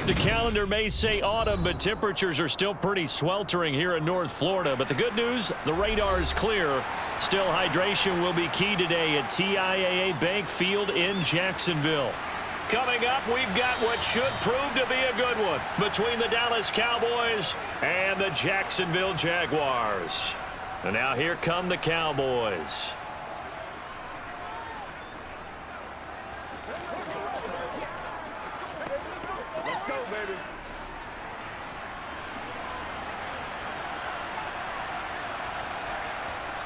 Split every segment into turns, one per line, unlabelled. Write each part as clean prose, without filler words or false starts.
The calendar may say autumn, but temperatures are still pretty sweltering here in North Florida. But the good news, the radar is clear. Still, hydration will be key today at TIAA Bank Field in Jacksonville. Coming up, we've got what should prove to be a good one between the Dallas Cowboys and the Jacksonville Jaguars. And now here come the Cowboys.
Let's go, baby.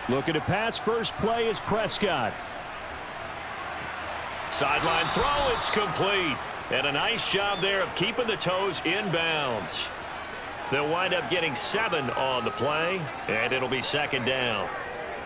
Looking to pass. First play is Prescott. Sideline throw, it's complete. And a nice job there of keeping the toes in bounds. They'll wind up getting 7 on the play, and it'll be second down.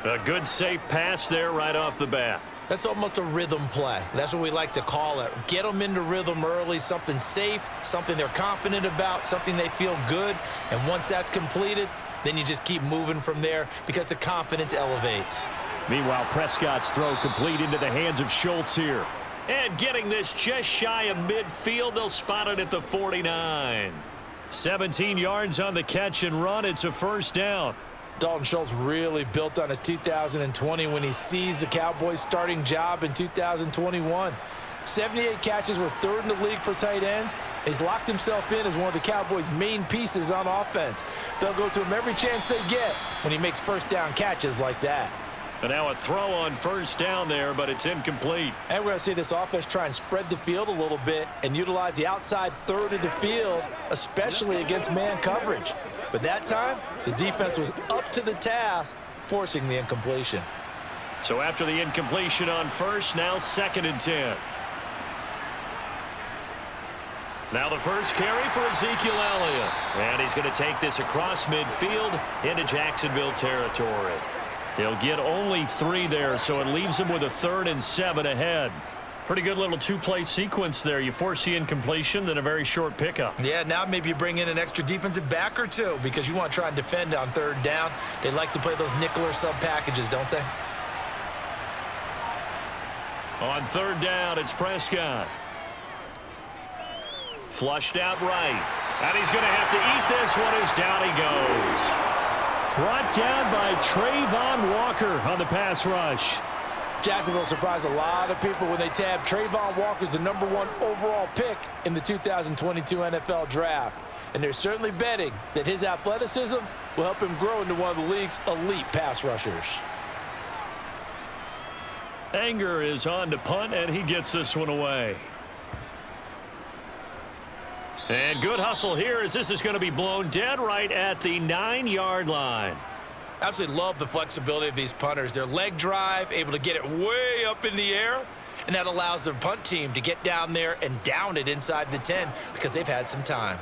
A good, safe pass there right off the bat.
That's almost a rhythm play. That's what we like to call it. Get them into rhythm early, something safe, something they're confident about, something they feel good. And once that's completed, then you just keep moving from there because the confidence elevates.
Meanwhile, Prescott's throw complete into the hands of Schultz here. And getting this just shy of midfield, they'll spot it at the 49. 17 yards on the catch and run. It's a first down.
Dalton Schultz really built on his 2020 when he seized the Cowboys' starting job in 2021. 78 catches were third in the league for tight ends. He's locked himself in as one of the Cowboys' main pieces on offense. They'll go to him every chance they get when he makes first down catches like that.
And now a throw on first down there, but it's incomplete.
And we're going to see this offense try and spread the field a little bit and utilize the outside third of the field, especially against man coverage. But that time, the defense was up to the task, forcing the incompletion.
So after the incompletion on first, now 2nd and 10. Now the first carry for Ezekiel Elliott. And he's going to take this across midfield into Jacksonville territory. He'll get only 3 there, so it leaves him with a 3rd and 7 ahead. Pretty good little 2-play sequence there. You force the incompletion, then a very short pickup.
Yeah, now maybe you bring in an extra defensive back or 2 because you want to try and defend on 3rd down. They like to play those nickel or sub packages, don't they?
On 3rd down, it's Prescott. Flushed out right. And he's going to have to eat this one as down he goes. Brought down by Trayvon Walker on the pass rush.
Jacksonville surprised a lot of people when they tabbed Trayvon Walker as the #1 overall pick in the 2022 NFL Draft. And they're certainly betting that his athleticism will help him grow into one of the league's elite pass rushers.
Anger is on to punt, and he gets this one away. And good hustle here as this is going to be blown dead right at the 9-yard line.
Absolutely love the flexibility of these punters. Their leg drive, able to get it way up in the air, and that allows their punt team to get down there and down it inside the 10 because they've had some time.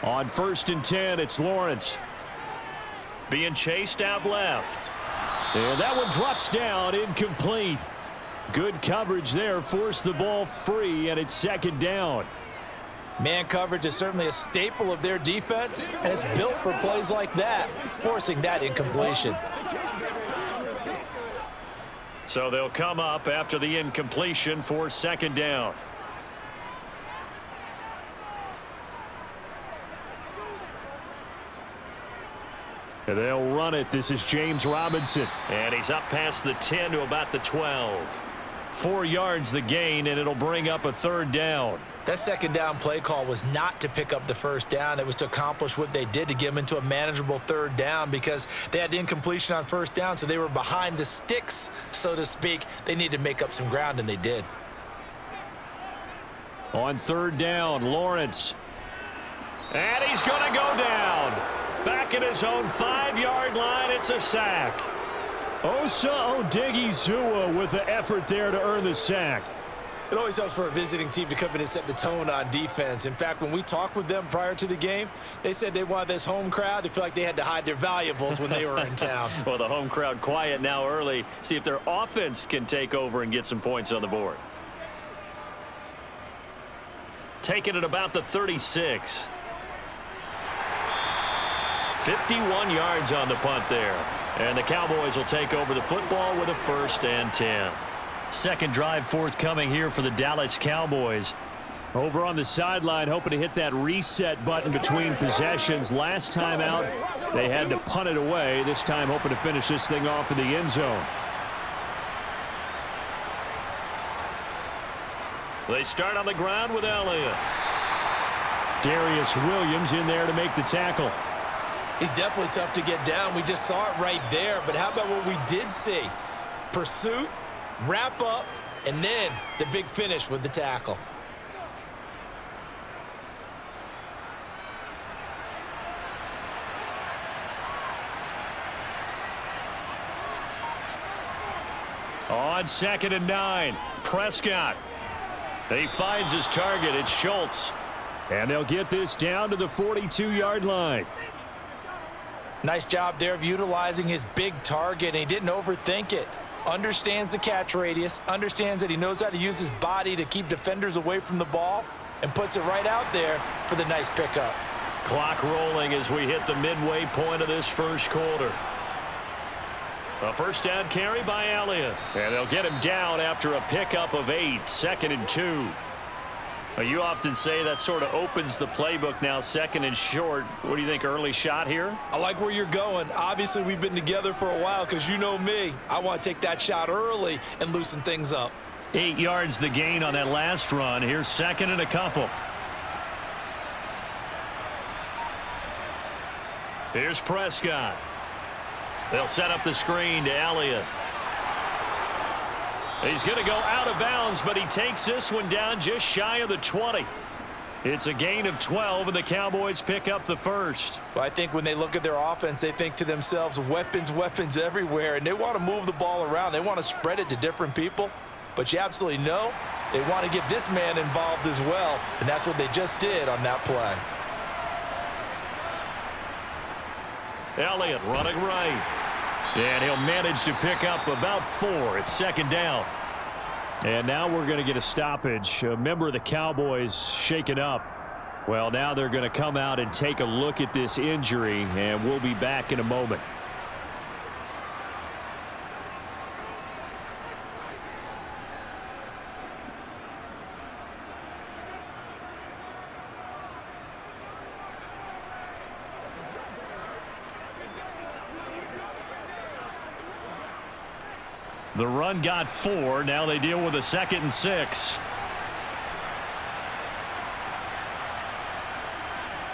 On 1st and 10, it's Lawrence. Being chased out left. And that one drops down, incomplete. Good coverage there, forced the ball free, and it's 2nd down.
Man coverage is certainly a staple of their defense, and it's built for plays like that, forcing that incompletion.
So they'll come up after the incompletion for 2nd down. And they'll run it. This is James Robinson. And he's up past the 10 to about the 12. 4 yards the gain, and it'll bring up a 3rd down.
That 2nd down play call was not to pick up the 1st down. It was to accomplish what they did to get them into a manageable 3rd down because they had incompletion on 1st down, so they were behind the sticks, so to speak. They needed to make up some ground, and they did.
On 3rd down, Lawrence. And he's going to go down. Back at his own 5-yard line, it's a sack. Osa Odighizuwa with the effort there to earn the sack.
It always helps for a visiting team to come in and set the tone on defense. In fact, when we talked with them prior to the game, they said they wanted this home crowd to feel like they had to hide their valuables when they were in town.
Well, the home crowd quiet now early. See if their offense can take over and get some points on the board. Taking it about the 36. 51 yards on the punt there. And the Cowboys will take over the football with a 1st and 10. Second drive forthcoming here for the Dallas Cowboys. Over on the sideline, hoping to hit that reset button between possessions. Last time out, they had to punt it away. This time, hoping to finish this thing off in the end zone. They start on the ground with Elliott. Darius Williams in there to make the tackle.
He's definitely tough to get down. We just saw it right there. But how about what we did see? Pursuit, wrap up, and then the big finish with the tackle.
On 2nd and 9, Prescott. He finds his target. It's Schultz. And they'll get this down to the 42-yard line.
Nice job there of utilizing his big target. And he didn't overthink it. Understands the catch radius. Understands that he knows how to use his body to keep defenders away from the ball. And puts it right out there for the nice pickup.
Clock rolling as we hit the midway point of this first quarter. A 1st down carry by Elliott. And they'll get him down after a pickup of 8. 2nd and 2. You often say that sort of opens the playbook now, 2nd and short. What do you think, early shot here?
I like where you're going. Obviously, we've been together for a while because you know me. I want to take that shot early and loosen things up.
8 yards the gain on that last run. Here's 2nd and a couple. Here's Prescott. They'll set up the screen to Elliott. He's going to go out of bounds, but he takes this one down just shy of the 20. It's a gain of 12, and the Cowboys pick up the 1st.
Well, I think when they look at their offense, they think to themselves, weapons, weapons everywhere, and they want to move the ball around. They want to spread it to different people, but you absolutely know they want to get this man involved as well, and that's what they just did on that play.
Elliott running right. And he'll manage to pick up about 4. It's 2nd down. And now we're going to get a stoppage. A member of the Cowboys shaken up. Well, now they're going to come out and take a look at this injury, and we'll be back in a moment. The run got 4. Now they deal with a 2nd and 6.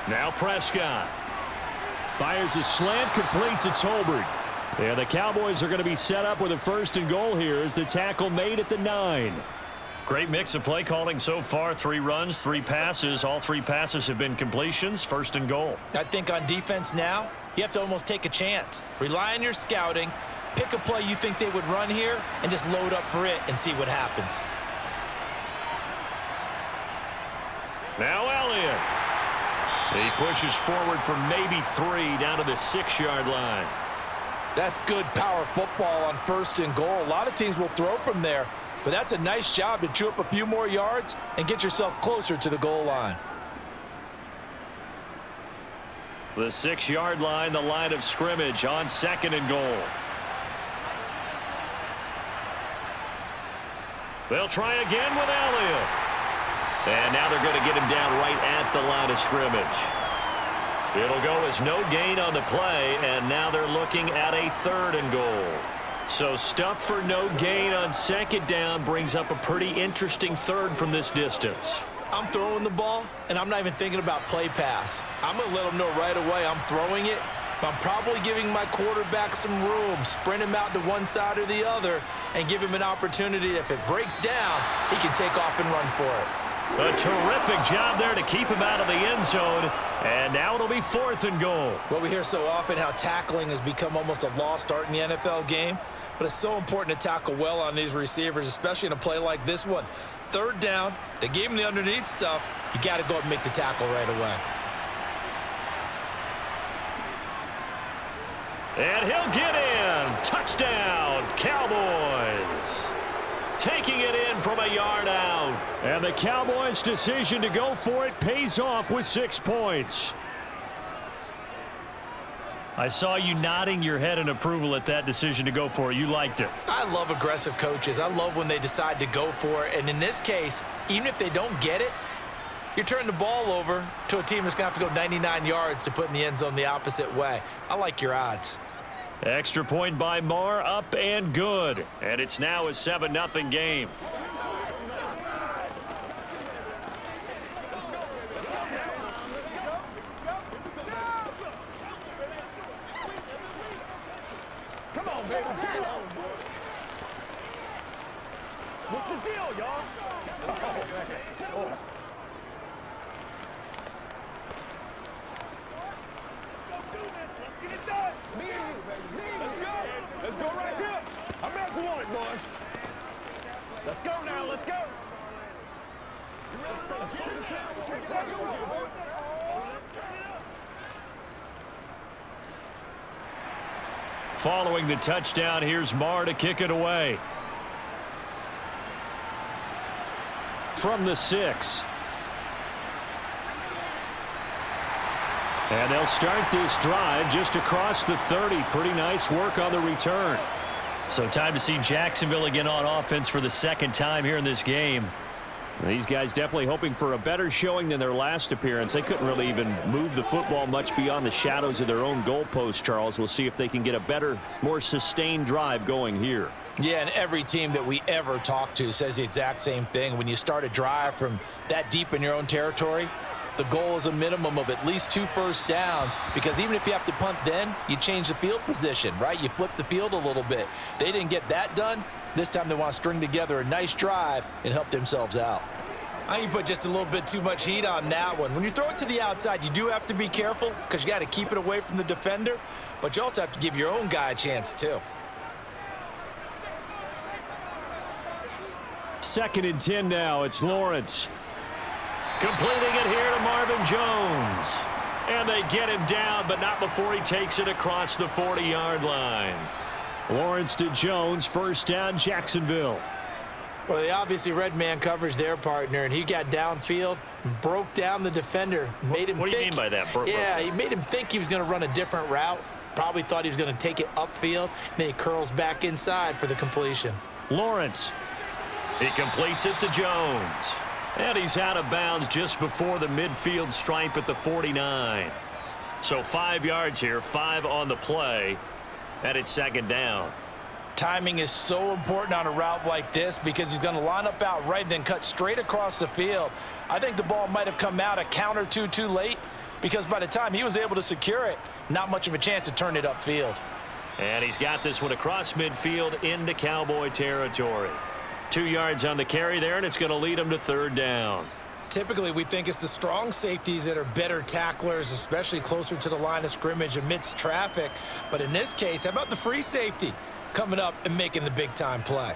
Now Prescott. Fires a slant complete to Tolbert. And the Cowboys are going to be set up with a 1st and goal here as the tackle made at the 9. Great mix of play calling so far. 3 runs, 3 passes. All 3 passes have been completions. 1st and goal.
I think on defense now, you have to almost take a chance. Rely on your scouting. Pick a play you think they would run here and just load up for it and see what happens.
Now Elliott. He pushes forward for maybe 3 down to the 6-yard line.
That's good power football on 1st and goal. A lot of teams will throw from there, but that's a nice job to chew up a few more yards and get yourself closer to the goal line.
The 6-yard line, the line of scrimmage on 2nd and goal. They'll try again with Elliott. And now they're going to get him down right at the line of scrimmage. It'll go as no gain on the play, and now they're looking at a 3rd and goal. So stuff for no gain on 2nd down brings up a pretty interesting 3rd from this distance.
I'm throwing the ball, and I'm not even thinking about play pass. I'm going to let them know right away I'm throwing it. I'm probably giving my quarterback some room, sprint him out to one side or the other, and give him an opportunity. If it breaks down, he can take off and run for it.
A terrific job there to keep him out of the end zone, and now it'll be 4th and goal.
Well, we hear so often how tackling has become almost a lost art in the NFL game, but it's so important to tackle well on these receivers, especially in a play like this one. 3rd down, they gave him the underneath stuff. You got to go up and make the tackle right away.
And he'll get in. Touchdown, Cowboys. Taking it in from a yard out. And the Cowboys' decision to go for it pays off with 6 points. I saw you nodding your head in approval at that decision to go for it. You liked it.
I love aggressive coaches. I love when they decide to go for it. And in this case, even if they don't get it, you're turning the ball over to a team that's going to have to go 99 yards to put in the end zone the opposite way. I like your odds.
Extra point by Marr, up and good. And it's now a 7-0 game.
Come on, baby. Come on. What's the deal, y'all? Let's go right here. I'm back to it, boys. Let's go now. Let's go. Let's go.
Following the touchdown, here's Marr to kick it away. From the 6. And they'll start this drive just across the 30. Pretty nice work on the return. So time to see Jacksonville again on offense for the second time here in this game. These guys definitely hoping for a better showing than their last appearance. They couldn't really even move the football much beyond the shadows of their own goalpost, Charles. We'll see if they can get a better, more sustained drive going here.
Yeah, and every team that we ever talk to says the exact same thing. When you start a drive from that deep in your own territory, the goal is a minimum of at least 2 first downs, because even if you have to punt then, you change the field position, right? You flip the field a little bit. They didn't get that done. This time they want to string together a nice drive and help themselves out. I think you put just a little bit too much heat on that one. When you throw it to the outside, you do have to be careful because you got to keep it away from the defender, but you also have to give your own guy a chance too.
2nd and 10 now. It's Lawrence. Completing it here to Marvin Jones. And they get him down, but not before he takes it across the 40-yard line. Lawrence to Jones, first down, Jacksonville.
Well, they obviously red man coverage their partner, and he got downfield and broke down the defender. Made him
what do you mean by that?
Yeah, he made him think he was going to run a different route. Probably thought he was going to take it upfield. Then he curls back inside for the completion.
Lawrence. He completes it to Jones. And he's out of bounds just before the midfield stripe at the 49. So 5 yards here, 5 on the play, and it's 2nd down.
Timing is so important on a route like this because he's going to line up out right and then cut straight across the field. I think the ball might have come out a count or two too late, because by the time he was able to secure it, not much of a chance to turn it upfield.
And he's got this one across midfield into Cowboy territory. 2 yards on the carry there, and it's going to lead him to 3rd down.
Typically, we think it's the strong safeties that are better tacklers, especially closer to the line of scrimmage amidst traffic. But in this case, how about the free safety coming up and making the big-time play?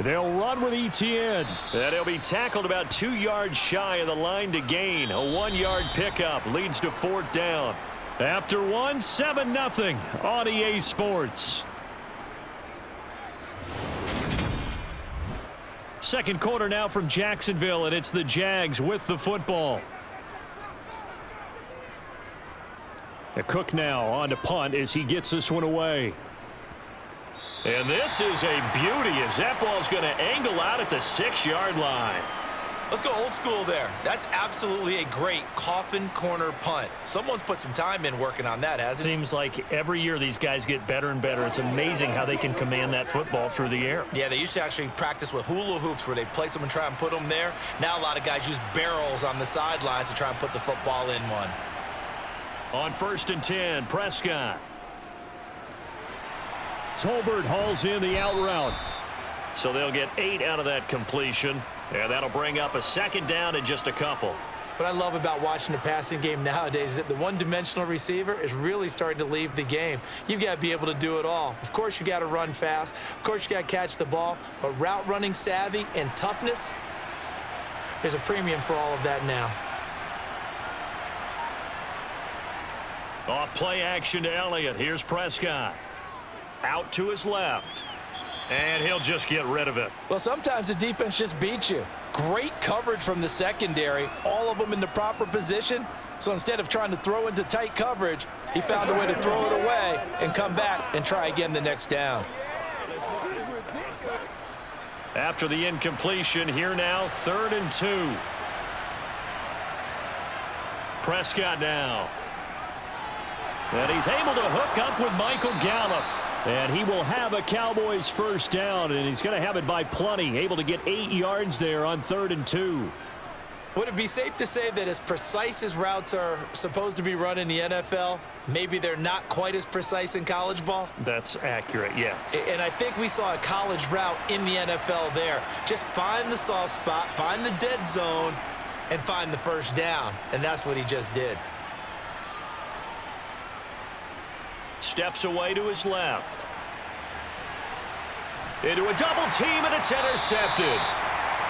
They'll run with Etienne. And he'll be tackled about 2 yards shy of the line to gain. A 1-yard pickup leads to 4th down. After 7-0 on EA Sports. Second quarter now from Jacksonville, and it's the Jags with the football. Cook now on to punt as he gets this one away. And this is a beauty as that ball's going to angle out at the 6-yard line.
Let's go old school there. That's absolutely a great coffin corner punt. Someone's put some time in working on that, hasn't it?
Seems like every year these guys get better and better. It's amazing how they can command that football through the air.
Yeah, they used to actually practice with hula hoops where they place them and try and put them there. Now a lot of guys use barrels on the sidelines to try and put the football in one.
On 1st and 10, Prescott. Tolbert hauls in the out route. So they'll get 8 out of that completion. And that'll bring up a 2nd down in just a couple.
What I love about watching the passing game nowadays is that the one-dimensional receiver is really starting to leave the game. You've got to be able to do it all. Of course, you got to run fast. Of course, you got to catch the ball. But route running savvy and toughness, there's a premium for all of that now.
Off play action to Elliott. Here's Prescott. Out to his left. And he'll just get rid of it.
Well, sometimes the defense just beats you. Great coverage from the secondary, all of them in the proper position. So instead of trying to throw into tight coverage, he found a way to throw it away and come back and try again the next down.
After the incompletion, here now, 3rd and 2. Prescott now. And he's able to hook up with Michael Gallup. And he will have a Cowboys first down, and he's going to have it by plenty. Able to get 8 yards there on 3rd and 2.
Would it be safe to say that as precise as routes are supposed to be run in the NFL, maybe they're not quite as precise in college ball?
That's accurate, yeah.
And I think we saw a college route in the NFL there. Just find the soft spot, find the dead zone, and find the first down. And that's what he just did.
Steps away to his left. Into a double team, and it's intercepted.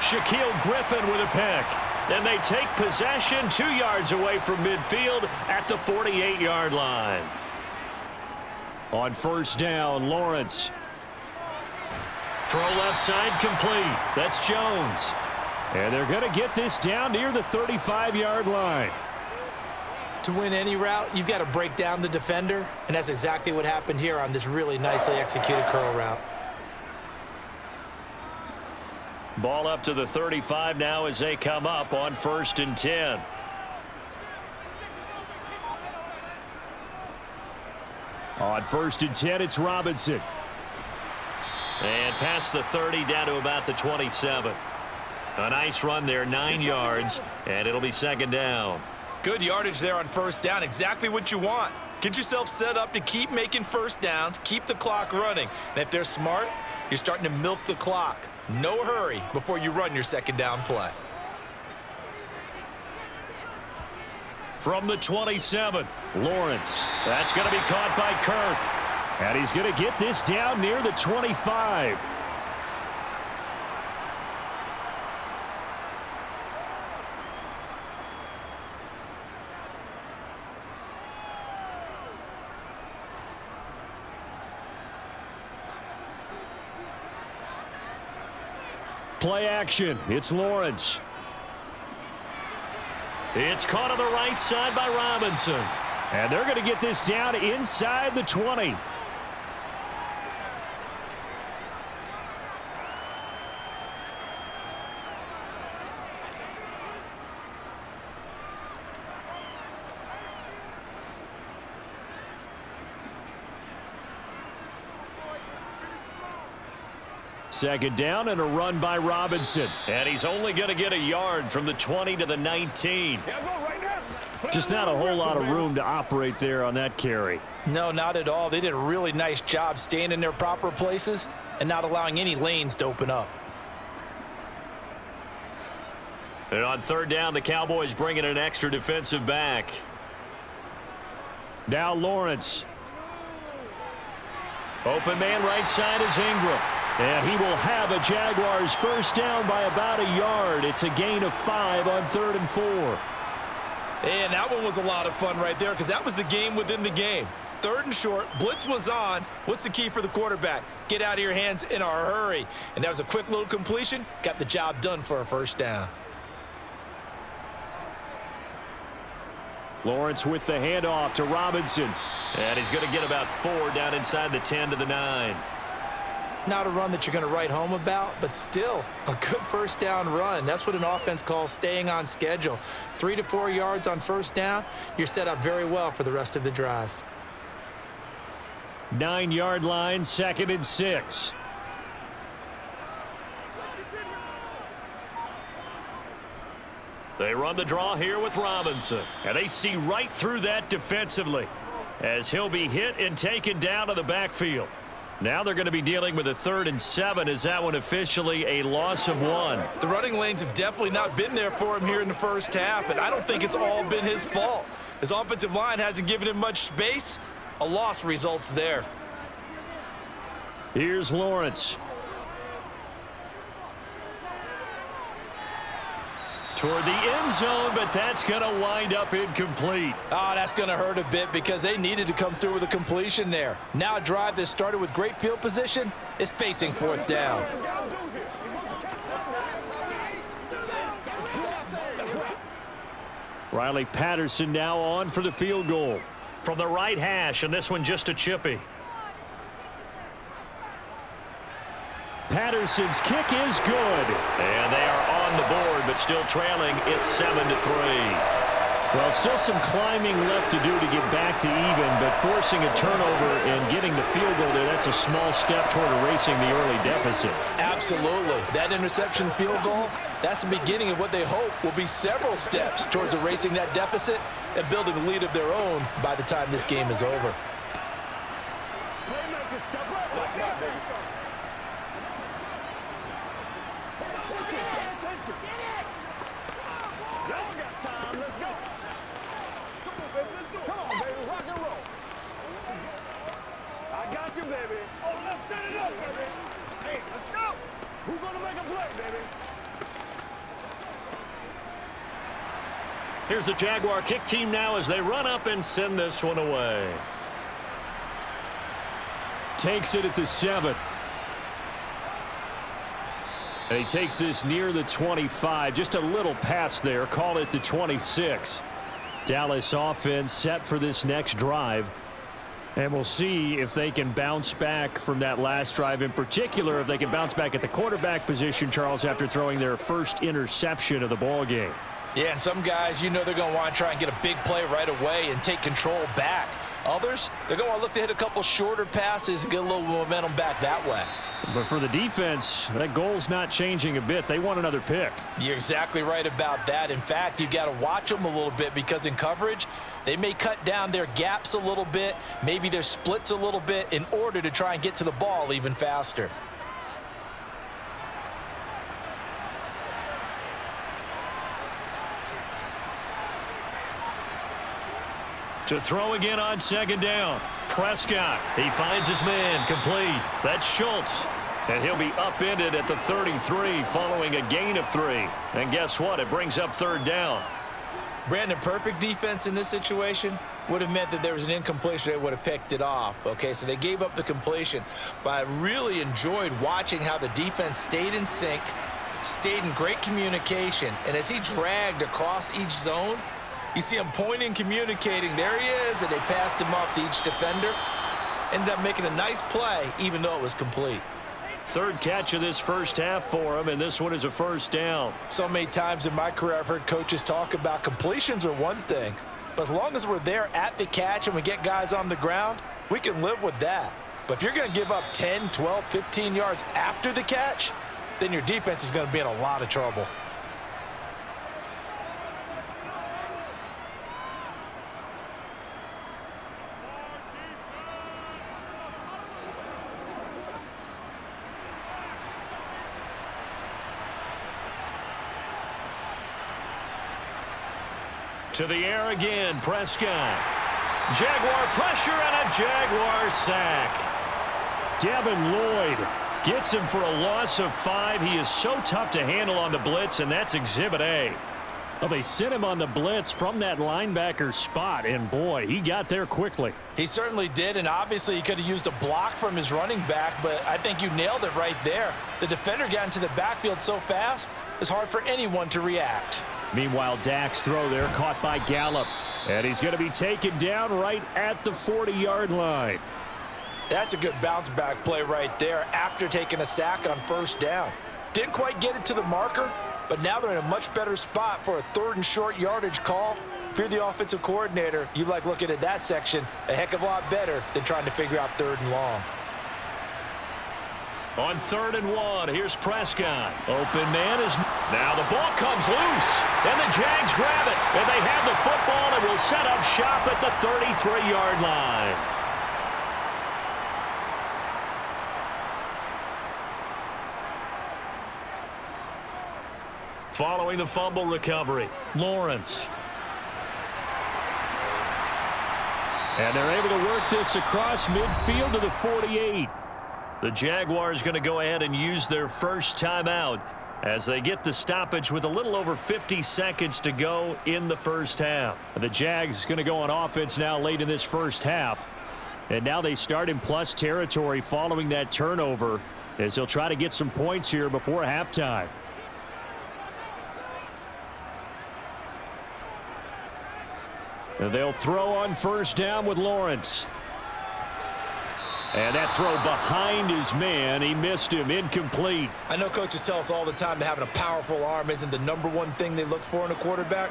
Shaquille Griffin with a pick. And they take possession 2 yards away from midfield at the 48-yard line. On first down, Lawrence. Throw left side complete. That's Jones. And they're going to get this down near the 35-yard line.
To win any route, you've got to break down the defender, and that's exactly what happened here on this really nicely executed curl route.
Ball up to the 35 now as they come up on 1st and 10. On 1st and 10, it's Robinson. And past the 30 down to about the 27. A nice run there, 9 yards, and it'll be 2nd down.
Good yardage there on first down, exactly what you want. Get yourself set up to keep making first downs, keep the clock running. And if they're smart, you're starting to milk the clock. No hurry before you run your 2nd down play.
From the 27, Lawrence. That's going to be caught by Kirk. And he's going to get this down near the 25. Play action. It's Lawrence. It's caught on the right side by Robinson. And they're going to get this down inside the 20. Second down and a run by Robinson. And he's only going to get a yard from the 20 to the 19. Just not a whole lot of room to operate there on that carry.
No, not at all. They did a really nice job staying in their proper places and not allowing any lanes to open up.
And on 3rd down, the Cowboys bring in an extra defensive back. Now Lawrence. Open man right side is Ingram. And he will have a Jaguars first down by about a yard. It's a gain of 5 on 3rd and 4.
And that one was a lot of fun right there because that was the game within the game. 3rd and short, blitz was on. What's the key for the quarterback? Get out of your hands in a hurry. And that was a quick little completion. Got the job done for a first down.
Lawrence with the handoff to Robinson. And he's going to get about 4 down inside the 10 to the 9.
Not a run that you're going to write home about, but still a good first down run. That's what an offense calls staying on schedule. 3 to 4 yards on first down, you're set up very well for the rest of the drive.
9-yard line, 2nd and 6. They run the draw here with Robinson. And they see right through that defensively as he'll be hit and taken down to the backfield. Now they're going to be dealing with a 3rd and 7. Is that one officially a loss of 1?
The running lanes have definitely not been there for him here in the first half, and I don't think it's all been his fault. His offensive line hasn't given him much space. A loss results there.
Here's Lawrence. Toward the end zone, but that's going to wind up incomplete.
Oh, that's going to hurt a bit because they needed to come through with a completion there. Now a drive that started with great field position is facing 4th down.
Riley Patterson now on for the field goal. From the right hash, and this one just a chippy. Patterson's kick is good. And they are on the board, but still trailing. It's 7-3. Well, still some climbing left to do to get back to even, but forcing a turnover and getting the field goal there, that's a small step toward erasing the early deficit.
Absolutely. That interception field goal, that's the beginning of what they hope will be several steps towards erasing that deficit and building a lead of their own by the time this game is over.
Playmaker, step up. Let's go, baby. Attention. Y'all got time. Let's go. Come on, baby. Let's do it. Come on, baby. Rock and roll. I got you, baby. Oh, let's set it up, baby. Hey, let's go. Who's going to make a play, baby?
Here's the Jaguar kick team now as they run up and send this one away. Takes it at the 7. And he takes this near the 25. Just a little pass there. Call it the 26. Dallas offense set for this next drive. And we'll see if they can bounce back from that last drive. In particular, if they can bounce back at the quarterback position, Charles, after throwing their first interception of the ball game.
Yeah, and some guys, you know they're going to want to try and get a big play right away and take control back. Others, they're going to look to hit a couple shorter passes and get a little momentum back that way.
But for the defense, that goal's not changing a bit. They want another pick.
You're exactly right about that. In fact, you got to watch them a little bit because in coverage, they may cut down their gaps a little bit, maybe their splits a little bit in order to try and get to the ball even faster.
To throw again on second down. Prescott, he finds his man, complete. That's Schultz. And he'll be upended at the 33 following a gain of 3. And guess what? It brings up third down.
Brandon, perfect defense in this situation would have meant that there was an incompletion. They would have picked it off. Okay, so they gave up the completion. But I really enjoyed watching how the defense stayed in sync, stayed in great communication. And as he dragged across each zone, you see him pointing, communicating. There he is, and they passed him off to each defender. Ended up making a nice play, even though it was complete.
Third catch of this first half for him, and this one is a first down.
So many times in my career I've heard coaches talk about completions are one thing, but as long as we're there at the catch and we get guys on the ground, we can live with that. But if you're going to give up 10, 12, 15 yards after the catch, then your defense is going to be in a lot of trouble.
To the air again, Prescott. Jaguar pressure and a Jaguar sack. Devin Lloyd gets him for a loss of 5. He is so tough to handle on the blitz, and that's Exhibit A. Well, they sent him on the blitz from that linebacker spot, and boy, he got there quickly.
He certainly did, and obviously he could have used a block from his running back, but I think you nailed it right there. The defender got into the backfield so fast, it's hard for anyone to react.
Meanwhile, Dak's throw there caught by Gallup. And he's going to be taken down right at the 40-yard line.
That's a good bounce back play right there after taking a sack on first down. Didn't quite get it to the marker, but now they're in a much better spot for a third and short yardage call. If you're the offensive coordinator, you like looking at that section a heck of a lot better than trying to figure out third and long.
On 3rd and 1, here's Prescott. Open man is... Now the ball comes loose, and the Jags grab it. And they have the football and will set up shop at the 33-yard line. Following the fumble recovery, Lawrence. And they're able to work this across midfield to the 48. The Jaguars going to go ahead and use their first timeout as they get the stoppage with a little over 50 seconds to go in the first half. The Jags going to go on offense now late in this first half. And now they start in plus territory following that turnover as they'll try to get some points here before halftime. And they'll throw on first down with Lawrence. And that throw behind his man. He missed him. Incomplete.
I know coaches tell us all the time that having a powerful arm isn't the #1 thing they look for in a quarterback.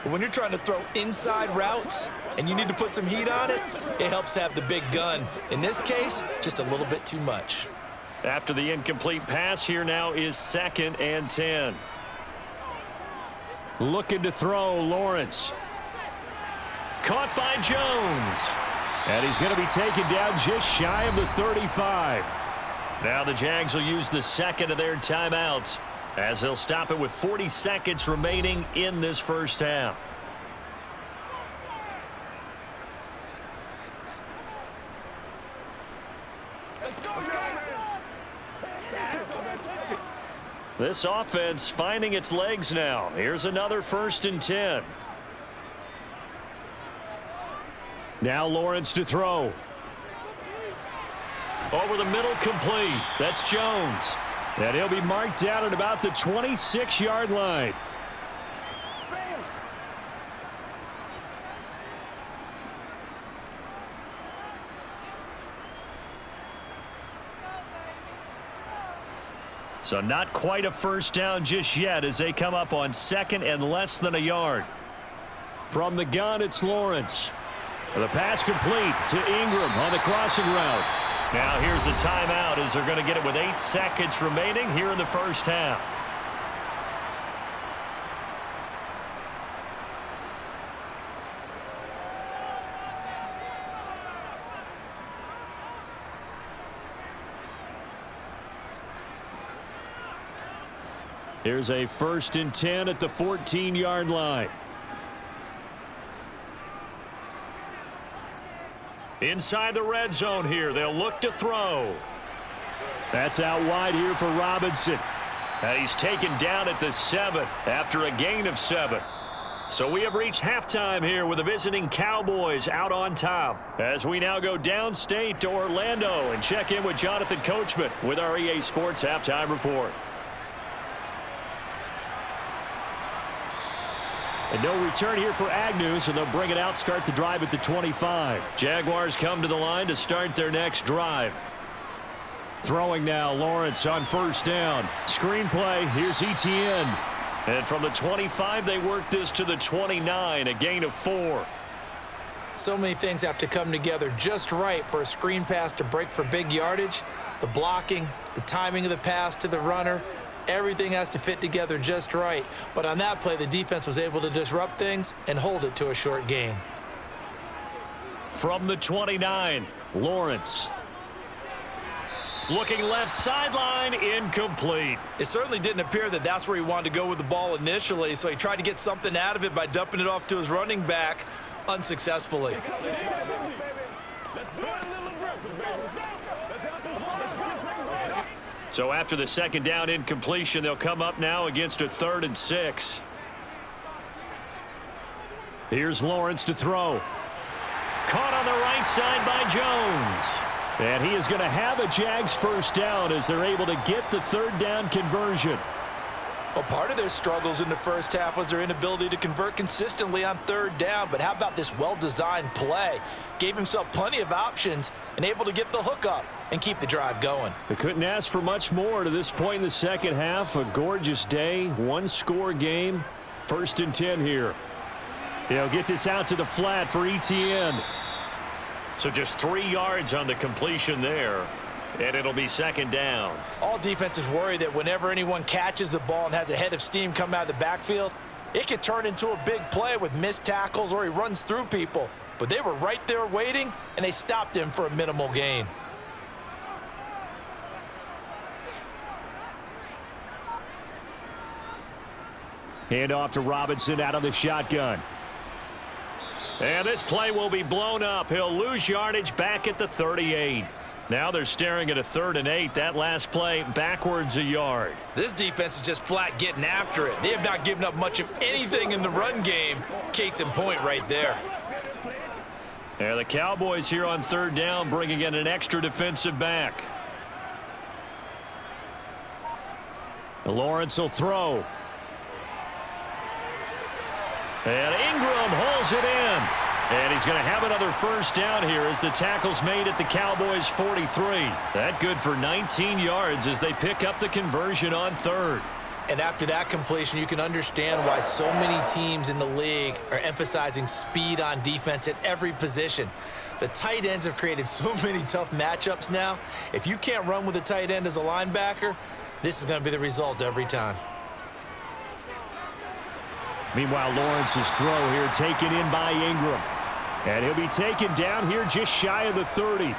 But when you're trying to throw inside routes and you need to put some heat on it, it helps to have the big gun. In this case, just a little bit too much.
After the incomplete pass, here now is 2nd and 10. Looking to throw, Lawrence. Caught by Jones. And he's going to be taken down just shy of the 35. Now the Jags will use the second of their timeouts as they'll stop it with 40 seconds remaining in this first half. This offense finding its legs now. Here's another 1st and 10. Now Lawrence to throw. Over the middle, complete. That's Jones. And he'll be marked down at about the 26-yard line. So not quite a first down just yet as they come up on 2nd and less than a yard. From the gun, it's Lawrence. The pass complete to Ingram on the crossing route. Now here's a timeout as they're going to get it with 8 seconds remaining here in the first half. Here's a 1st and 10 at the 14-yard line. Inside the red zone here. They'll look to throw. That's out wide here for Robinson. And he's taken down at the 7 after a gain of 7. So we have reached halftime here with the visiting Cowboys out on top. As we now go downstate to Orlando and check in with Jonathan Coachman with our EA Sports Halftime Report. And no return here for Agnew, so they'll bring it out, start the drive at the 25. Jaguars come to the line to start their next drive. Throwing now, Lawrence on first down. Screen play, here's Etienne. And from the 25, they work this to the 29, a gain of 4.
So many things have to come together just right for a screen pass to break for big yardage. The blocking, the timing of the pass to the runner, everything has to fit together just right. But on that play, the defense was able to disrupt things and hold it to a short gain.
From the 29, Lawrence. Looking left sideline, incomplete.
It certainly didn't appear that that's where he wanted to go with the ball initially, so he tried to get something out of it by dumping it off to his running back unsuccessfully.
So after the second down incompletion, they'll come up now against a 3rd and 6. Here's Lawrence to throw. Caught on the right side by Jones. And he is going to have a Jags first down as they're able to get the 3rd down conversion.
Well, part of their struggles in the first half was their inability to convert consistently on 3rd down. But how about this well-designed play? Gave himself plenty of options and able to get the hook up and keep the drive going.
They couldn't ask for much more to this point in the second half. A gorgeous day, 1-score game. 1st and 10 here. They'll get this out to the flat for Etienne. So just 3 yards on the completion there. And it'll be 2nd down.
All defenses worry that whenever anyone catches the ball and has a head of steam come out of the backfield, it could turn into a big play with missed tackles or he runs through people. But they were right there waiting, and they stopped him for a minimal gain.
Hand off to Robinson out of the shotgun. And this play will be blown up. He'll lose yardage back at the 38. Now they're staring at a 3rd and 8. That last play backwards a yard.
This defense is just flat getting after it. They have not given up much of anything in the run game. Case in point right there.
And the Cowboys here on 3rd down bringing in an extra defensive back. Lawrence will throw. And Ingram holds it in. And he's going to have another first down here as the tackle's made at the Cowboys' 43. That good for 19 yards as they pick up the conversion on third.
And after that completion, you can understand why so many teams in the league are emphasizing speed on defense at every position. The tight ends have created so many tough matchups now. If you can't run with a tight end as a linebacker, this is going to be the result every time.
Meanwhile, Lawrence's throw here taken in by Ingram. And he'll be taken down here just shy of the 30.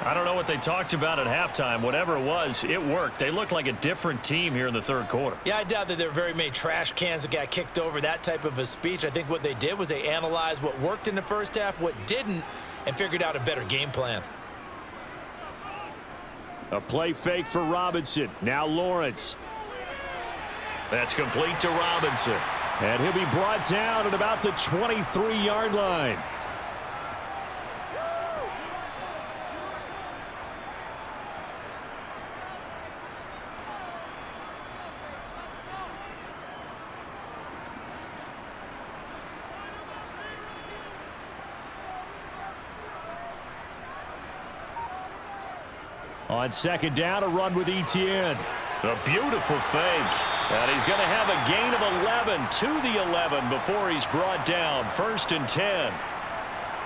I don't know what they talked about at halftime. Whatever it was, it worked. They looked like a different team here in the third quarter.
Yeah, I doubt that there were very many trash cans that got kicked over, that type of a speech. I think what they did was they analyzed what worked in the first half, what didn't, and figured out a better game plan.
A play fake for Robinson. Now Lawrence. That's complete to Robinson. And he'll be brought down at about the 23-yard line. On second down, a run with Etienne. A beautiful fake. And he's going to have a gain of 11 to the 11 before he's brought down. 1st and 10.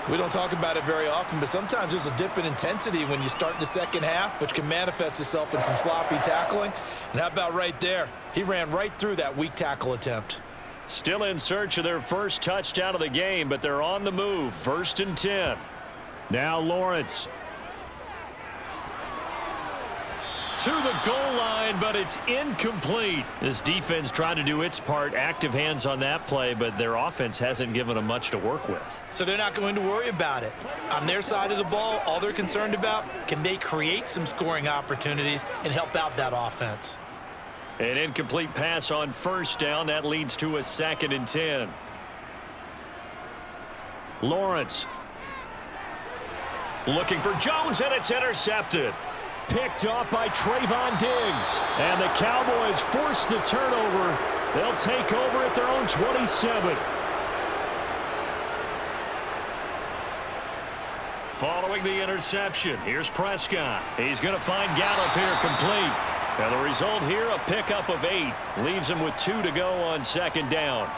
We don't talk about it very often, but sometimes there's a dip in intensity when you start the second half, which can manifest itself in some sloppy tackling. And how about right there? He ran right through that weak tackle attempt.
Still in search of their first touchdown of the game, but they're on the move. 1st and 10. Now Lawrence. To the goal line, but it's incomplete. This defense trying to do its part. Active hands on that play, but their offense hasn't given them much to work with.
So they're not going to worry about it. On their side of the ball, all they're concerned about, can they create some scoring opportunities and help out that offense?
An incomplete pass on first down. That leads to a 2nd and 10. Lawrence. Looking for Jones, and it's intercepted. Picked off by Trayvon Diggs. And the Cowboys force the turnover. They'll take over at their own 27. Following the interception, here's Prescott. He's going to find Gallup here complete. And the result here, a pickup of 8. Leaves him with 2 to go on 2nd down.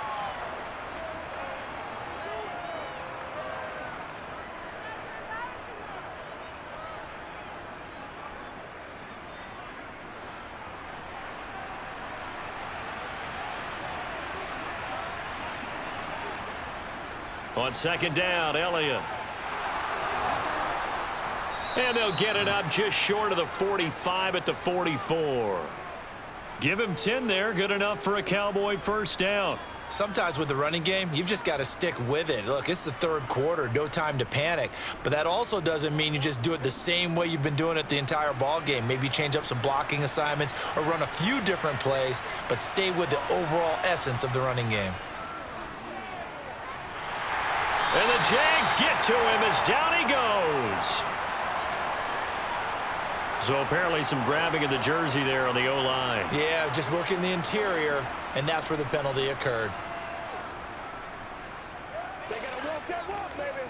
On 2nd down, Elliott. And they'll get it up just short of the 45 at the 44. Give him 10 there. Good enough for a Cowboy first down.
Sometimes with the running game, you've just got to stick with it. Look, it's the third quarter, no time to panic. But that also doesn't mean you just do it the same way you've been doing it the entire ball game. Maybe change up some blocking assignments or run a few different plays, but stay with the overall essence of the running game.
And the Jags get to him as down he goes. So apparently some grabbing of the jersey there on the O-line.
Yeah, just look in the interior, and that's where the penalty occurred.
They gotta walk that walk, baby.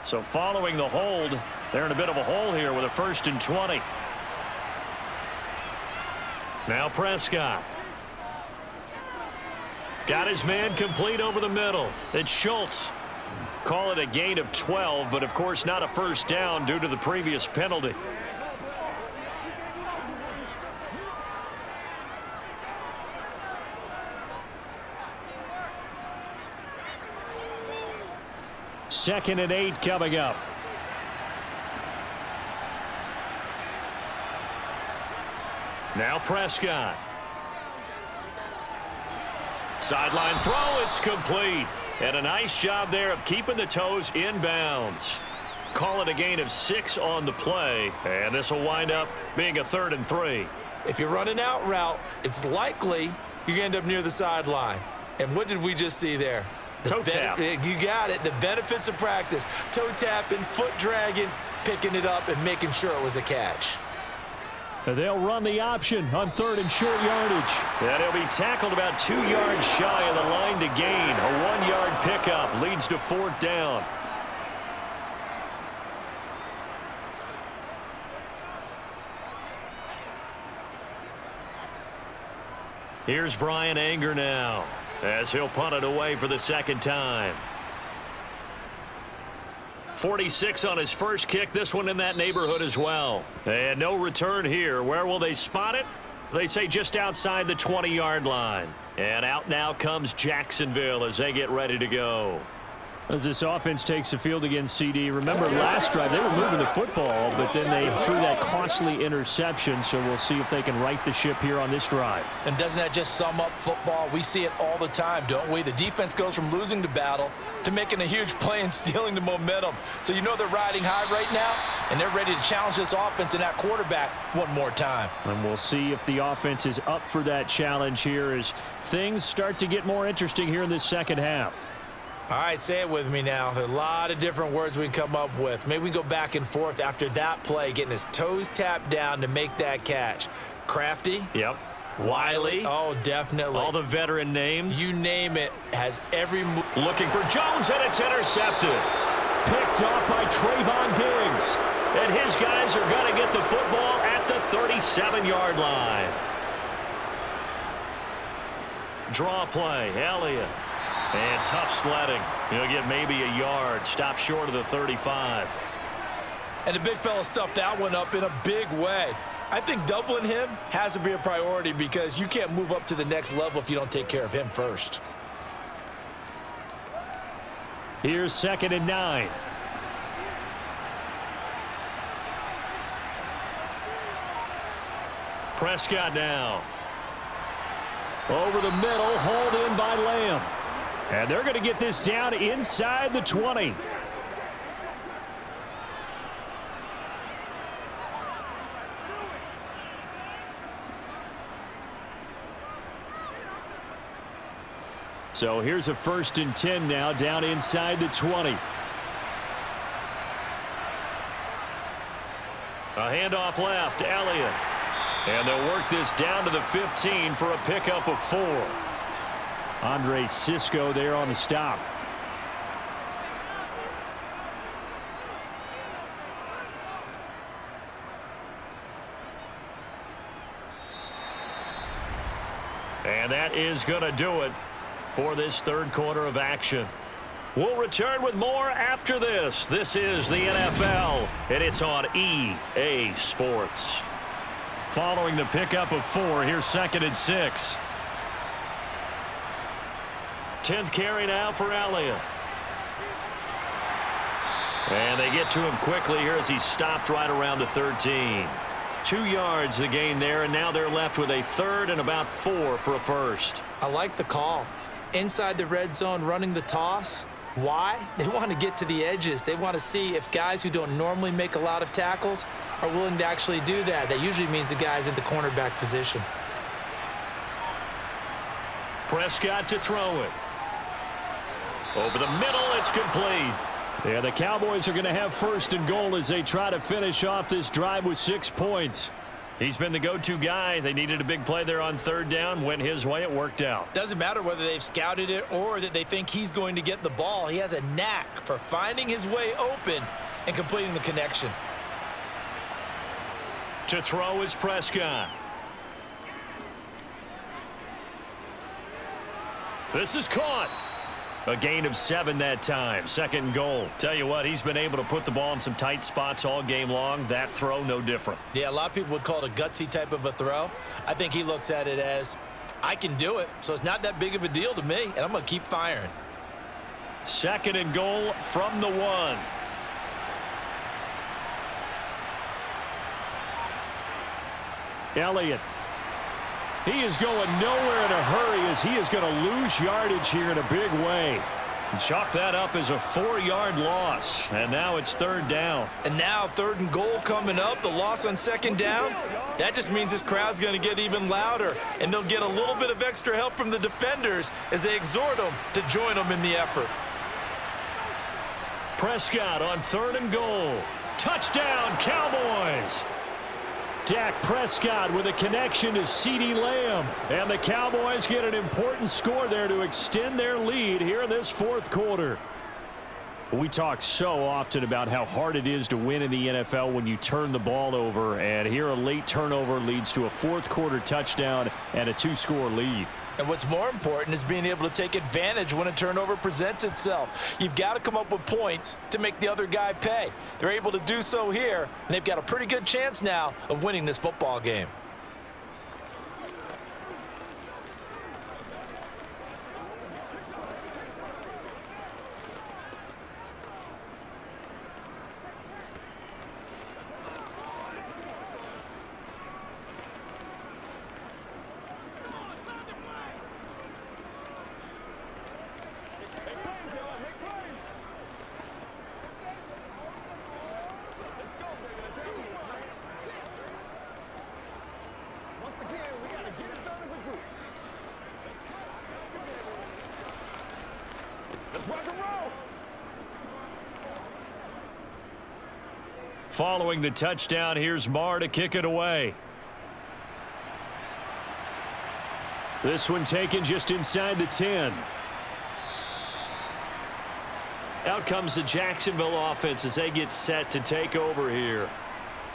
So following the hold, they're in a bit of a hole here with a 1st and 20. Now Prescott. Got his man complete over the middle. It's Schultz. Call it a gain of 12, but of course not a first down due to the previous penalty. Second and 8 coming up. Now Prescott. Sideline throw, it's complete. And a nice job there of keeping the toes inbounds. Call it a gain of 6 on the play. And this will wind up being a 3rd and 3.
If you run an out route, it's likely you're going to end up near the sideline. And what did we just see there?
Toe tap.
You got it. The benefits of practice. Toe tapping, foot dragging, picking it up, and making sure it was a catch.
They'll run the option on 3rd and short yardage. And he'll be tackled about 2 yards shy of the line to gain. A 1-yard pickup leads to 4th down. Here's Brian Anger now as he'll punt it away for the 2nd time. 46 on his first kick. This one in that neighborhood as well. And no return here. Where will they spot it? They say just outside the 20-yard line. And out now comes Jacksonville as they get ready to go. As this offense takes the field against CD, remember last drive they were moving the football, but then they threw that costly interception, so we'll see if they can right the ship here on this drive.
And doesn't that just sum up football? We see it all the time, don't we? The defense goes from losing the battle to making a huge play and stealing the momentum. So you know they're riding high right now, and they're ready to challenge this offense and that quarterback one more time.
And we'll see if the offense is up for that challenge here as things start to get more interesting here in this second half.
All right, say it with me now. There's a lot of different words we can come up with. Maybe we go back and forth after that play, getting his toes tapped down to make that catch. Crafty?
Yep.
Wiley? Oh, definitely.
All the veteran names?
You name it. Has every move.
Looking for Jones, and it's intercepted. Picked off by Trayvon Diggs. And his guys are going to get the football at the 37-yard line. Draw play, Elliott. And tough sledding. He'll get maybe a yard. Stop short of the 35.
And the big fella stuffed that one up in a big way. I think doubling him has to be a priority because you can't move up to the next level if you don't take care of him first.
Here's 2nd and 9. Prescott now. Over the middle, hauled in by Lamb. And they're going to get this down inside the 20. So here's a 1st and 10 now, down inside the 20. A handoff left, Elliott. And they'll work this down to the 15 for a pickup of 4. Andre Cisco there on the stop. And that is going to do it for this 3rd quarter of action. We'll return with more after this. This is the NFL, and it's on EA Sports. Following the pickup of 4, here's 2nd and 6. 10th carry now for Elliott. And they get to him quickly here as he stopped right around the 13. 2 yards the gain there, and now they're left with a 3rd and about 4 for a 1st.
I like the call. Inside the red zone, running the toss. Why? They want to get to the edges. They want to see if guys who don't normally make a lot of tackles are willing to actually do that. That usually means the guys at the cornerback position.
Prescott to throw it. Over the middle, it's complete. Yeah, the Cowboys are going to have 1st and goal as they try to finish off this drive with 6 points. He's been the go-to guy. They needed a big play there on 3rd down. Went his way. It worked out.
Doesn't matter whether they've scouted it or that they think he's going to get the ball. He has a knack for finding his way open and completing the connection.
To throw is Prescott. This is caught. A gain of 7 that time. 2nd and goal. Tell you what, he's been able to put the ball in some tight spots all game long. That throw, no different.
Yeah, a lot of people would call it a gutsy type of a throw. I think he looks at it as, I can do it, so it's not that big of a deal to me, and I'm going to keep firing.
2nd and goal from the 1. Elliott. He is going nowhere in a hurry as he is going to lose yardage here in a big way. Chalk that up as a 4-yard loss. And now it's 3rd down.
And now 3rd and goal coming up. The loss on 2nd down. That just means this crowd's going to get even louder. And they'll get a little bit of extra help from the defenders as they exhort them to join them in the effort.
Prescott on 3rd and goal. Touchdown, Cowboys. Dak Prescott with a connection to CeeDee Lamb. And the Cowboys get an important score there to extend their lead here in this fourth quarter. We talk so often about how hard it is to win in the NFL when you turn the ball over. And here a late turnover leads to a fourth quarter touchdown and a 2-score lead.
And what's more important is being able to take advantage when a turnover presents itself. You've got to come up with points to make the other guy pay. They're able to do so here, and they've got a pretty good chance now of winning this football game.
Following the touchdown, here's Marr to kick it away. This one taken just inside the 10. Out comes the Jacksonville offense as they get set to take over here.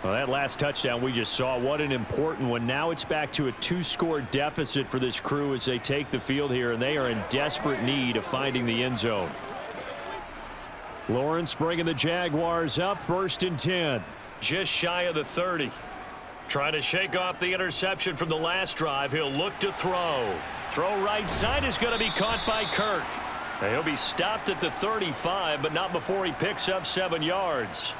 Well, that last touchdown we just saw, what an important one. Now it's back to a 2-score deficit for this crew as they take the field here, and they are in desperate need of finding the end zone. Lawrence bringing the Jaguars up, 1st and 10. Just shy of the 30. Trying to shake off the interception from the last drive. He'll look to throw. Throw right side is going to be caught by Kirk. He'll be stopped at the 35, but not before he picks up 7 yards.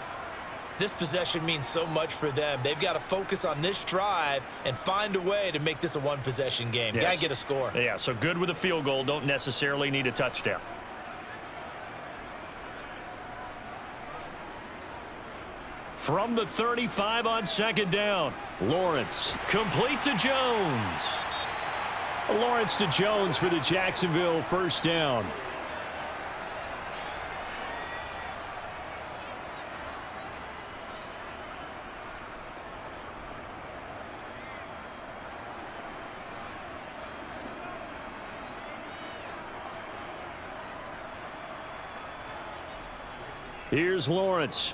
This possession means so much for them. They've got to focus on this drive and find a way to make this a one-possession game.
Yes.
Got to get a score.
Yeah, so good with a field goal. Don't necessarily need a touchdown. From the 35 on 2nd down, Lawrence complete to Jones. Lawrence to Jones for the Jacksonville 1st down. Here's Lawrence.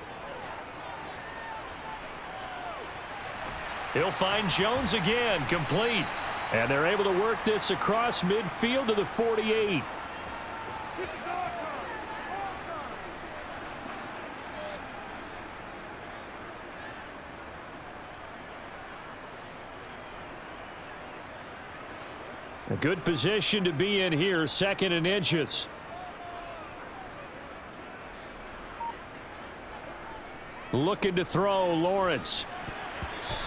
He'll find Jones again, complete. And they're able to work this across midfield to the 48.
This is our time.
A good position to be in here, 2nd and inches. Looking to throw, Lawrence.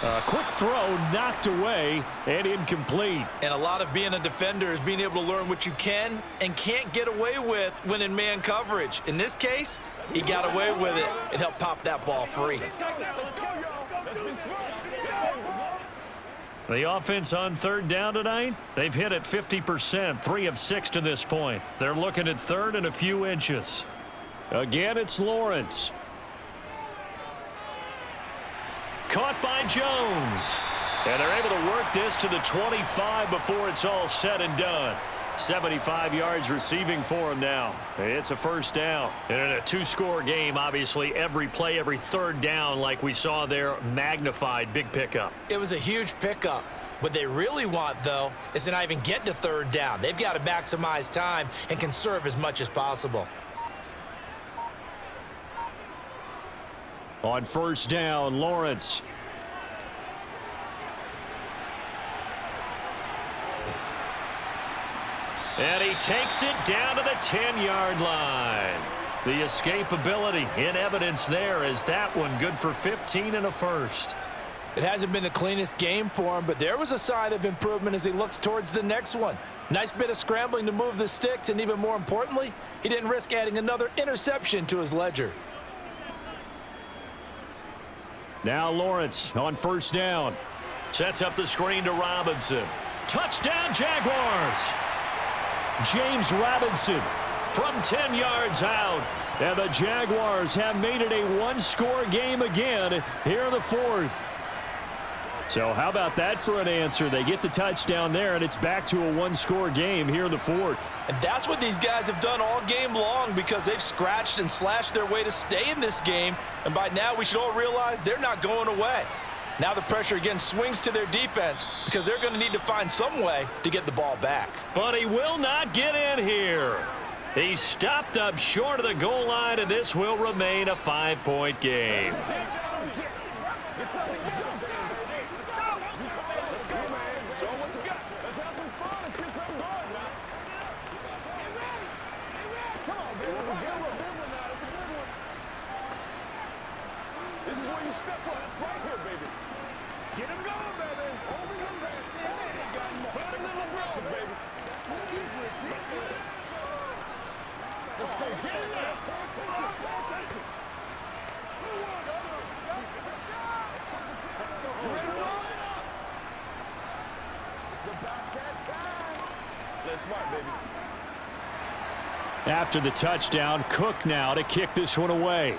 A quick throw knocked away and incomplete.
And a lot of being a defender is being able to learn what you can and can't get away with when in man coverage. In this case, he got away with it and helped pop that ball free.
Let's go, y'all. Let's be smart.
The offense on 3rd down tonight, they've hit it 50%, 3 of 6 to this point. They're looking at 3rd and a few inches. Again, it's Lawrence. Caught by Jones. And they're able to work this to the 25 before it's all said and done. 75 yards receiving for him now. It's a 1st down. And in a 2-score game, obviously, every play, every 3rd down, like we saw there, magnified, big pickup.
It was a huge pickup. What they really want, though, is to not even get to 3rd down. They've got to maximize time and conserve as much as possible.
On 1st down, Lawrence. And he takes it down to the 10-yard line. The escapability in evidence there as that one good for 15 and a 1st.
It hasn't been the cleanest game for him, but there was a sign of improvement as he looks towards the next one. Nice bit of scrambling to move the sticks, and even more importantly, he didn't risk adding another interception to his ledger.
Now Lawrence on 1st down. Sets up the screen to Robinson. Touchdown, Jaguars! James Robinson from 10 yards out. And the Jaguars have made it a 1-score game again here in the 4th. So how about that for an answer? They get the touchdown there, and it's back to a one-score game here in the fourth.
And that's what these guys have done all game long because they've scratched and slashed their way to stay in this game. And by now, we should all realize they're not going away. Now the pressure again swings to their defense because they're going to need to find some way to get the ball back.
But he will not get in here. He's stopped up short of the goal line, and this will remain a 5-point game.
This is where you step up right here, baby. Get him going, baby. Let's go, baby. Put him in the ground, baby. Let's go. Get him there. Attention. You ready to roll? It's about that time. Play smart, baby.
After the touchdown, Cook now to kick this one away.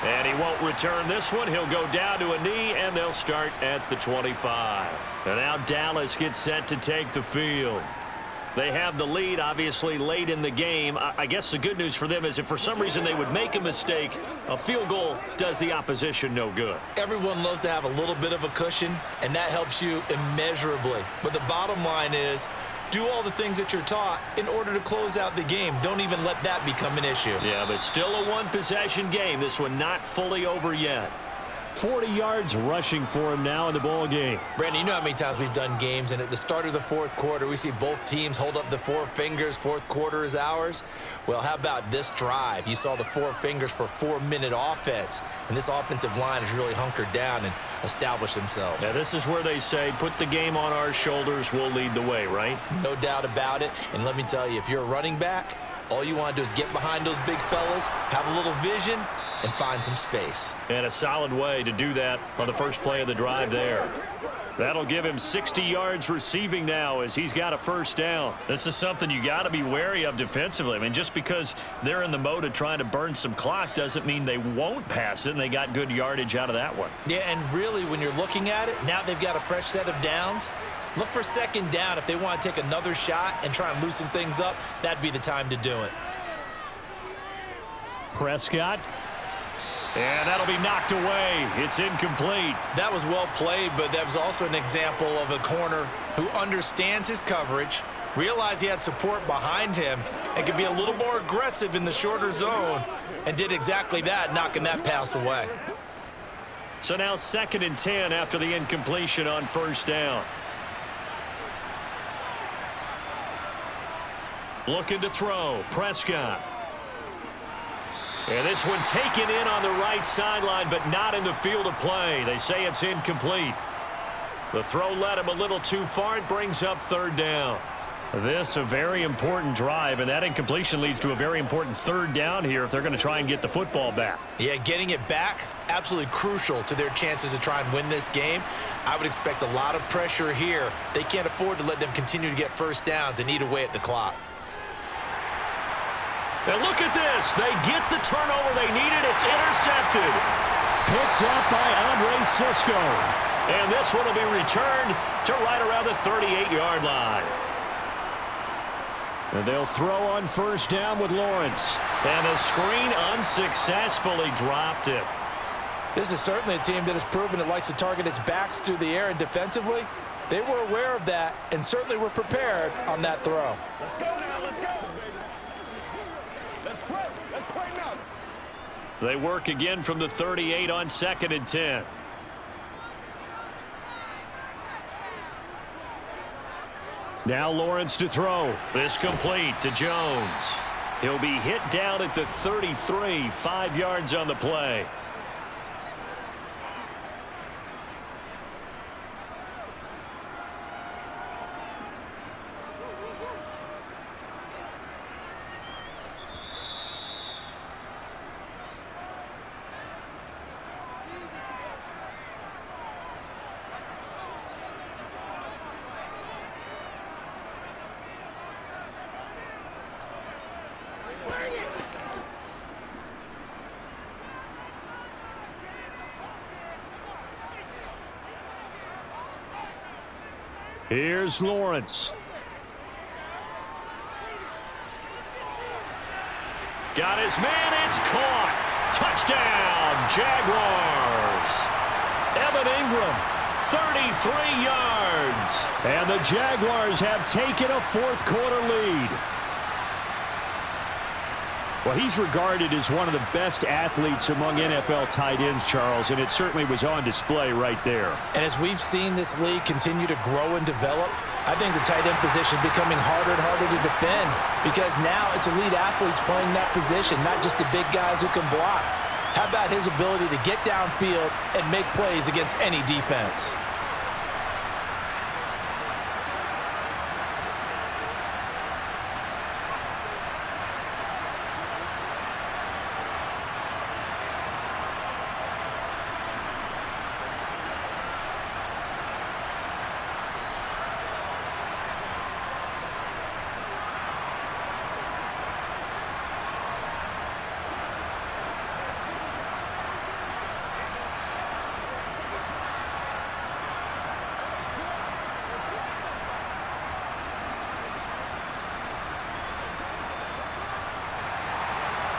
And he won't return this one. He'll go down to a knee, and they'll start at the 25. And now Dallas gets set to take the field. They have the lead, obviously, late in the game. I guess the good news for them is if for some reason they would make a mistake, a field goal does the opposition no good.
Everyone loves to have a little bit of a cushion, and that helps you immeasurably. But the bottom line is, do all the things that you're taught in order to close out the game. Don't even let that become an issue.
Yeah, but still a one-possession game. This one not fully over yet. 40 yards rushing for him now in the ball game.
Brandon, you know how many times we've done games, and at the start of the fourth quarter, we see both teams hold up the four fingers, fourth quarter is ours. Well, how about this drive? You saw the four fingers for 4-minute offense, and this offensive line has really hunkered down and established themselves.
Now, this is where they say, put the game on our shoulders, we'll lead the way, right?
No doubt about it, and let me tell you, if you're a running back, all you want to do is get behind those big fellas, have a little vision, and find some space.
And a solid way to do that on the first play of the drive there. That'll give him 60 yards receiving now as he's got a first down. This is something you got to be wary of defensively. I mean, just because they're in the mode of trying to burn some clock doesn't mean they won't pass it, and they got good yardage out of that one.
Yeah, and really, when you're looking at it, now they've got a fresh set of downs. Look for second down. If they want to take another shot and try and loosen things up, that'd be the time to do it.
Prescott. And that'll be knocked away. It's incomplete.
That was well played, but that was also an example of a corner who understands his coverage, realized he had support behind him, and could be a little more aggressive in the shorter zone, and did exactly that, knocking that pass away.
So now 2nd and 10 after the incompletion on first down. Looking to throw. Prescott. And this one taken in on the right sideline, but not in the field of play. They say it's incomplete. The throw led him a little too far. It brings up 3rd down. This a very important drive, and that incompletion leads to a very important 3rd down here if they're going to try and get the football back.
Yeah, getting it back, absolutely crucial to their chances to try and win this game. I would expect a lot of pressure here. They can't afford to let them continue to get first downs and eat away at the clock.
And look at this. They get the turnover they needed. It's intercepted. Picked up by Andre Sisco. And this one will be returned to right around the 38-yard line. And they'll throw on first down with Lawrence. And the screen unsuccessfully dropped it.
This is certainly a team that has proven it likes to target its backs through the air, and defensively, they were aware of that and certainly were prepared on that throw.
Let's go now. Let's go. Let's play. Let's play now.
They work again from the 38 on 2nd and 10. Now Lawrence to throw. This complete to Jones. He'll be hit down at the 33, 5 yards on the play. Here's Lawrence. Got his man. It's caught. Touchdown, Jaguars. Evan Ingram, 33 yards. And the Jaguars have taken a fourth-quarter lead. Well, he's regarded as one of the best athletes among NFL tight ends, Charles, and it certainly was on display right there.
And as we've seen this league continue to grow and develop, I think the tight end position is becoming harder and harder to defend because now it's elite athletes playing that position, not just the big guys who can block. How about his ability to get downfield and make plays against any defense?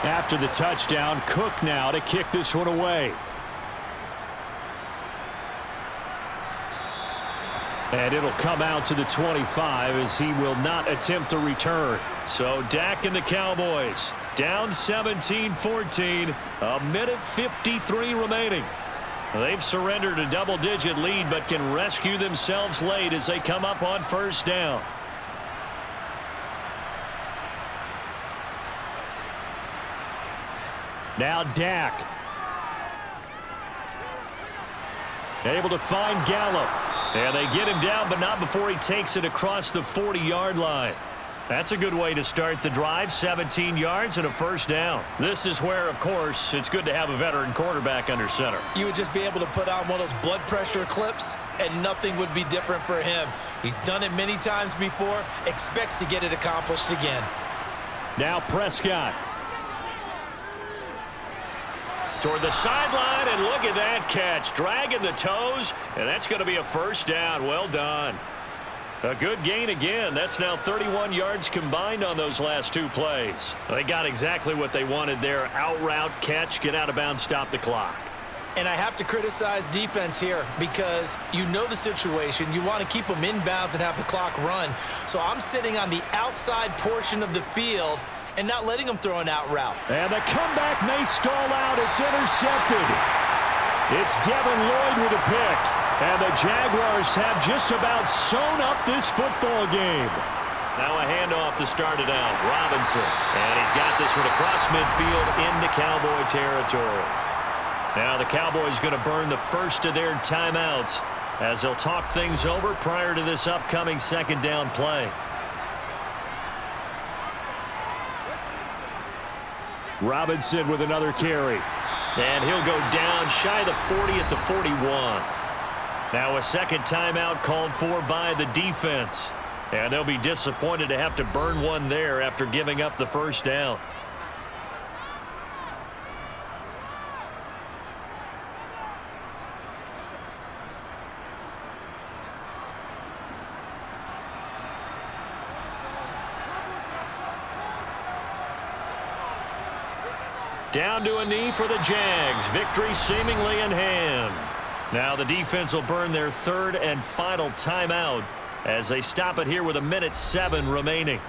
After the touchdown, Cook now to kick this one away. And it'll come out to the 25 as he will not attempt a return. So Dak and the Cowboys down 17-14, a minute 53 remaining. They've surrendered a double-digit lead but can rescue themselves late as they come up on first down. Now Dak. Able to find Gallup. And they get him down, but not before he takes it across the 40-yard line. That's a good way to start the drive, 17 yards and a first down. This is where, of course, it's good to have a veteran quarterback under center.
You would just be able to put on one of those blood pressure clips, and nothing would be different for him. He's done it many times before, expects to get it accomplished again.
Now Prescott. Toward the sideline, and look at that catch. Dragging the toes, and that's going to be a first down. Well done. A good gain again. That's now 31 yards combined on those last two plays. They got exactly what they wanted there. Out route, catch, get out of bounds, stop the clock.
And I have to criticize defense here because you know the situation. You want to keep them in bounds and have the clock run. So I'm sitting on the outside portion of the field and not letting them throw an out route.
And the comeback may stall out. It's intercepted. It's Devin Lloyd with a pick. And the Jaguars have just about sewn up this football game. Now a handoff to start it out. Robinson. And he's got this one across midfield into Cowboy territory. Now the Cowboys going to burn the first of their timeouts as they'll talk things over prior to this upcoming second down play. Robinson with another carry. And he'll go down shy of the 40 at the 41. Now a second timeout called for by the defense. And they'll be disappointed to have to burn one there after giving up the first down. Down to a knee for the Jags. Victory seemingly in hand. Now the defense will burn their third and final timeout as they stop it here with a minute 7 remaining.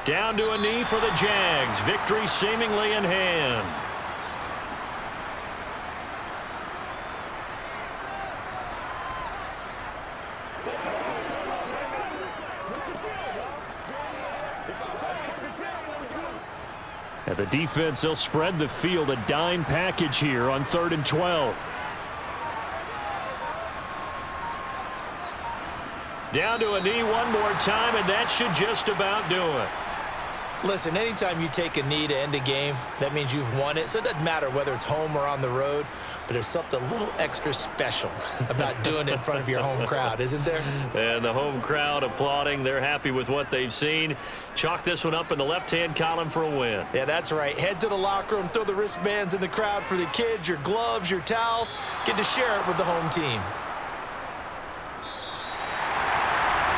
Down to a knee for the Jags. Victory seemingly in hand. And the defense, they'll spread the field, a dime package here on 3rd and 12. Down to a knee one more time, and that should just about do it.
Listen, anytime you take a knee to end a game, that means you've won it. So it doesn't matter whether it's home or on the road. but there's something a little extra special about doing it in front of your home crowd, isn't there?
And the home crowd applauding. They're happy with what they've seen. Chalk this one up in the left-hand column for a win.
Yeah, that's right. Head to the locker room, throw the wristbands in the crowd for the kids, your gloves, your towels. Get to share it with the home team.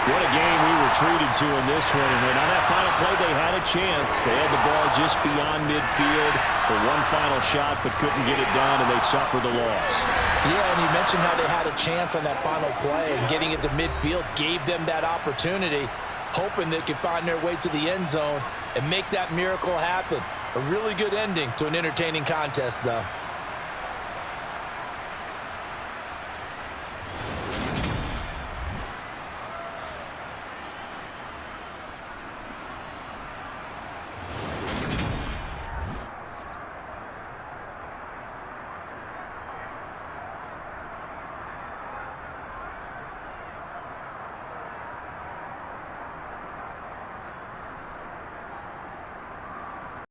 What a game we were treated to in this one. And on that final play, they had a chance. They had the ball just beyond midfield for one final shot, but couldn't get it done, and they suffered the loss.
Yeah, and you mentioned how they had a chance on that final play, and getting it to midfield gave them that opportunity, hoping they could find their way to the end zone and make that miracle happen. A really good ending to an entertaining contest, though.